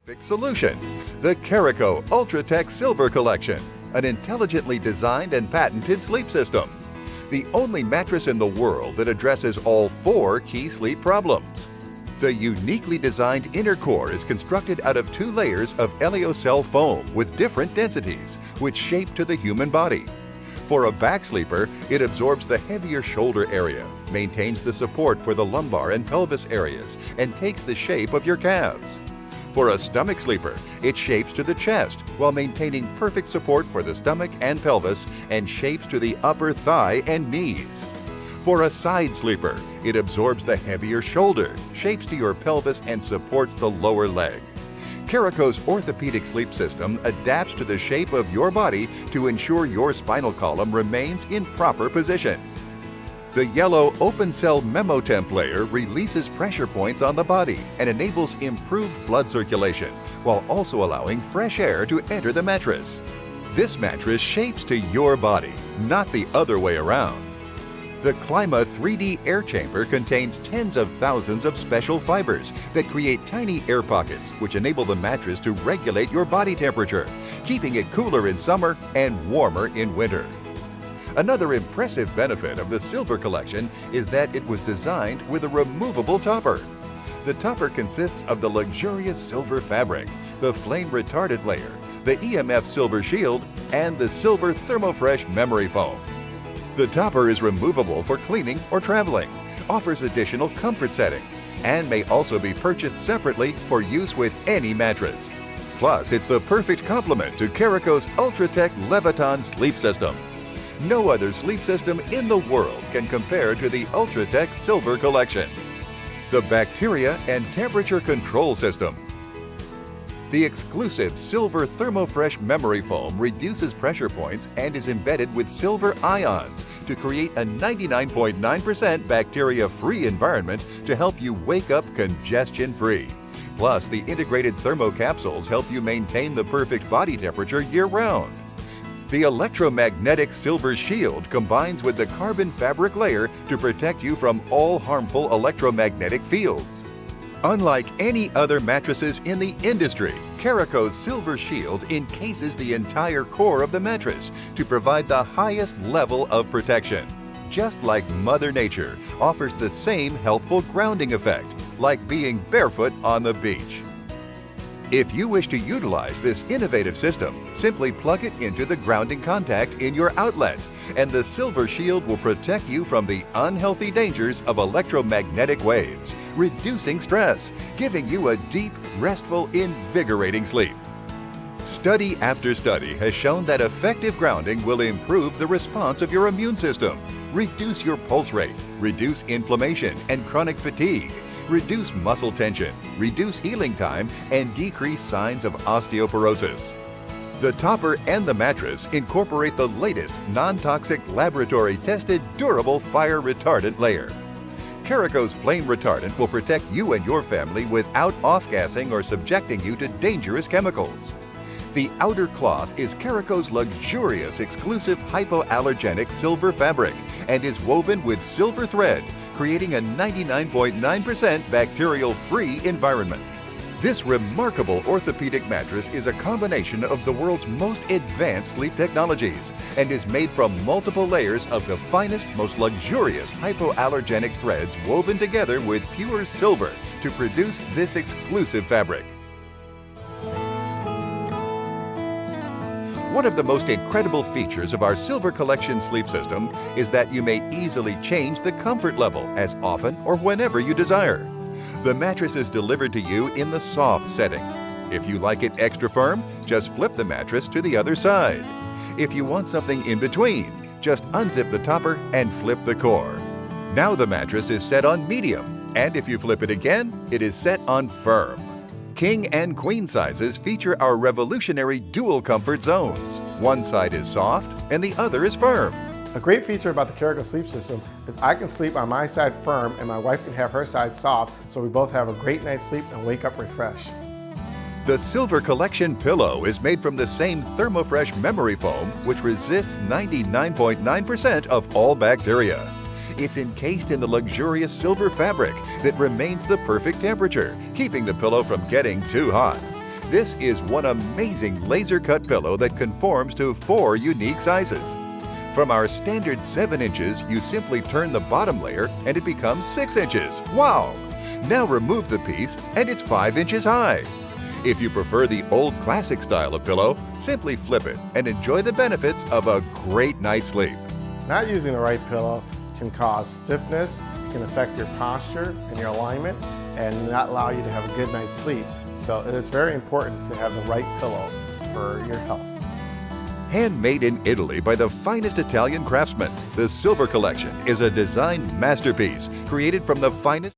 Perfect solution, the Caraco Ultratech Silver Collection, an intelligently designed and patented sleep system. The only mattress in the world that addresses all 4 key sleep problems. The uniquely designed inner core is constructed out of 2 layers of Eliocell foam with different densities, which shape to the human body. For a back sleeper, it absorbs the heavier shoulder area, maintains the support for the lumbar and pelvis areas, and takes the shape of your calves. For a stomach sleeper, it shapes to the chest while maintaining perfect support for the stomach and pelvis and shapes to the upper thigh and knees. For a side sleeper, it absorbs the heavier shoulder, shapes to your pelvis and supports the lower leg. Caraco's orthopedic sleep system adapts to the shape of your body to ensure your spinal column remains in proper position. The yellow open-cell Memotemp layer releases pressure points on the body and enables improved blood circulation, while also allowing fresh air to enter the mattress. This mattress shapes to your body, not the other way around. The Clima 3D air chamber contains tens of thousands of special fibers that create tiny air pockets which enable the mattress to regulate your body temperature, keeping it cooler in summer and warmer in winter. Another impressive benefit of the Silver Collection is that it was designed with a removable topper. The topper consists of the luxurious silver fabric, the flame retardant layer, the EMF silver shield, and the silver Thermofresh memory foam. The topper is removable for cleaning or traveling, offers additional comfort settings, and may also be purchased separately for use with any mattress. Plus, it's the perfect complement to Caraco's Ultratech Leviton sleep system. No other sleep system in the world can compare to the Ultratech Silver Collection. The Bacteria and Temperature Control System. The exclusive Silver Thermofresh memory foam reduces pressure points and is embedded with silver ions to create a 99.9% bacteria-free environment to help you wake up congestion-free. Plus, the integrated thermocapsules help you maintain the perfect body temperature year-round. The electromagnetic silver shield combines with the carbon fabric layer to protect you from all harmful electromagnetic fields. Unlike any other mattresses in the industry, Caraco's Silver Shield encases the entire core of the mattress to provide the highest level of protection. Just like Mother Nature offers the same healthful grounding effect, like being barefoot on the beach. If you wish to utilize this innovative system, simply plug it into the grounding contact in your outlet, and the Silver Shield will protect you from the unhealthy dangers of electromagnetic waves, reducing stress, giving you a deep, restful, invigorating sleep. Study after study has shown that effective grounding will improve the response of your immune system, reduce your pulse rate, reduce inflammation and chronic fatigue, reduce muscle tension, reduce healing time, and decrease signs of osteoporosis. The topper and the mattress incorporate the latest non-toxic laboratory-tested durable fire retardant layer. Caraco's flame retardant will protect you and your family without off-gassing or subjecting you to dangerous chemicals. The outer cloth is Caraco's luxurious exclusive hypoallergenic silver fabric and is woven with silver thread, creating a 99.9% bacterial-free environment. This remarkable orthopedic mattress is a combination of the world's most advanced sleep technologies and is made from multiple layers of the finest, most luxurious hypoallergenic threads woven together with pure silver to produce this exclusive fabric. One of the most incredible features of our Silver Collection sleep system is that you may easily change the comfort level as often or whenever you desire. The mattress is delivered to you in the soft setting. If you like it extra firm, just flip the mattress to the other side. If you want something in between, just unzip the topper and flip the core. Now the mattress is set on medium, and if you flip it again, it is set on firm. King and queen sizes feature our revolutionary dual comfort zones. One side is soft and the other is firm. A great feature about the Caraco sleep system is I can sleep on my side firm and my wife can have her side soft, so we both have a great night's sleep and wake up refreshed. The Silver Collection pillow is made from the same Thermofresh memory foam, which resists 99.9% of all bacteria. It's encased in the luxurious silver fabric that remains the perfect temperature, keeping the pillow from getting too hot. This is one amazing laser-cut pillow that conforms to 4 unique sizes. From our standard 7 inches, you simply turn the bottom layer and it becomes 6 inches. Wow! Now remove the piece and it's 5 inches high. If you prefer the old classic style of pillow, simply flip it and enjoy the benefits of a great night's sleep. Not using the right pillow can cause stiffness, it can affect your posture and your alignment, and not allow you to have a good night's sleep. So it is very important to have the right pillow for your health. Handmade in Italy by the finest Italian craftsmen, the Silver Collection is a design masterpiece created from the finest